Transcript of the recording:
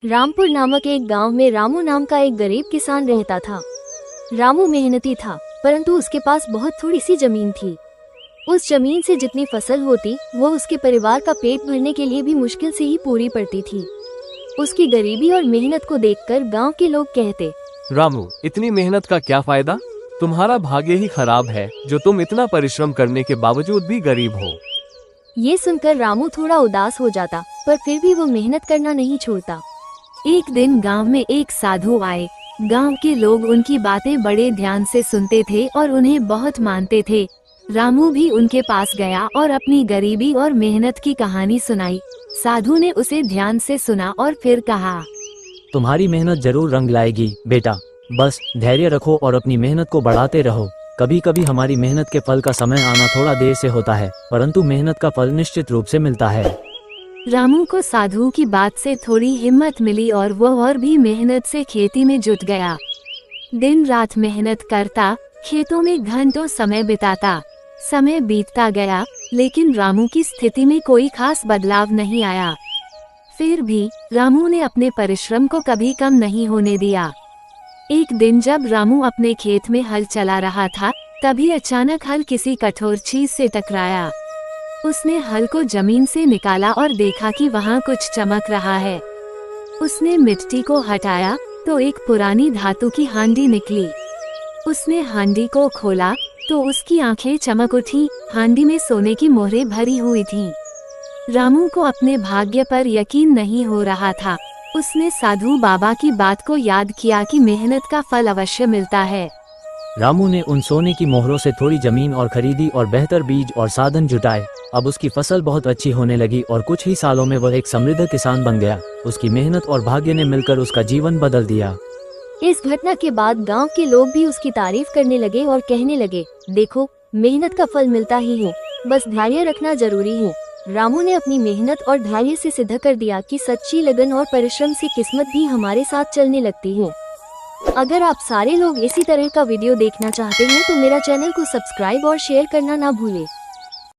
रामपुर नामक एक गांव में रामू नाम का एक गरीब किसान रहता था। रामू मेहनती था, परंतु उसके पास बहुत थोड़ी सी जमीन थी। उस जमीन से जितनी फसल होती वो उसके परिवार का पेट भरने के लिए भी मुश्किल से ही पूरी पड़ती थी। उसकी गरीबी और मेहनत को देखकर गांव के लोग कहते, रामू, इतनी मेहनत का क्या फायदा? तुम्हारा भाग्य ही खराब है जो तुम इतना परिश्रम करने के बावजूद भी गरीब हो। ये सुनकर रामू थोड़ा उदास हो जाता, पर फिर भी वो मेहनत करना नहीं छोड़ता। एक दिन गांव में एक साधु आए। गांव के लोग उनकी बातें बड़े ध्यान से सुनते थे और उन्हें बहुत मानते थे। रामू भी उनके पास गया और अपनी गरीबी और मेहनत की कहानी सुनाई। साधु ने उसे ध्यान से सुना और फिर कहा, तुम्हारी मेहनत जरूर रंग लाएगी बेटा, बस धैर्य रखो और अपनी मेहनत को बढ़ाते रहो। कभी कभी हमारी मेहनत के फल का समय आना थोड़ा देर से होता है, परंतु मेहनत का फल निश्चित रूप से मिलता है। रामू को साधु की बात से थोड़ी हिम्मत मिली और वो और भी मेहनत से खेती में जुट गया। दिन रात मेहनत करता, खेतों में घंटों समय बिताता। समय बीतता गया, लेकिन रामू की स्थिति में कोई खास बदलाव नहीं आया। फिर भी रामू ने अपने परिश्रम को कभी कम नहीं होने दिया। एक दिन जब रामू अपने खेत में हल चला रहा था, तभी अचानक हल किसी कठोर चीज से टकराया। उसने हल को जमीन से निकाला और देखा कि वहाँ कुछ चमक रहा है। उसने मिट्टी को हटाया तो एक पुरानी धातु की हांडी निकली। उसने हांडी को खोला तो उसकी आंखें चमक उठी। हांडी में सोने की मोहरें भरी हुई थीं। रामू को अपने भाग्य पर यकीन नहीं हो रहा था। उसने साधु बाबा की बात को याद किया कि मेहनत का फल अवश्य मिलता है। रामू ने उन सोने की मोहरों से थोड़ी जमीन और खरीदी और बेहतर बीज और साधन जुटाए। अब उसकी फसल बहुत अच्छी होने लगी और कुछ ही सालों में वह एक समृद्ध किसान बन गया। उसकी मेहनत और भाग्य ने मिलकर उसका जीवन बदल दिया। इस घटना के बाद गांव के लोग भी उसकी तारीफ करने लगे और कहने लगे, देखो, मेहनत का फल मिलता ही है, बस धैर्य रखना जरूरी है। रामू ने अपनी मेहनत और धैर्य से सिद्ध कर दिया कि सच्ची लगन और परिश्रम से किस्मत भी हमारे साथ चलने लगती है। अगर आप सारे लोग इसी तरह का वीडियो देखना चाहते हैं तो मेरा चैनल को सब्सक्राइब और शेयर करना ना भूलें।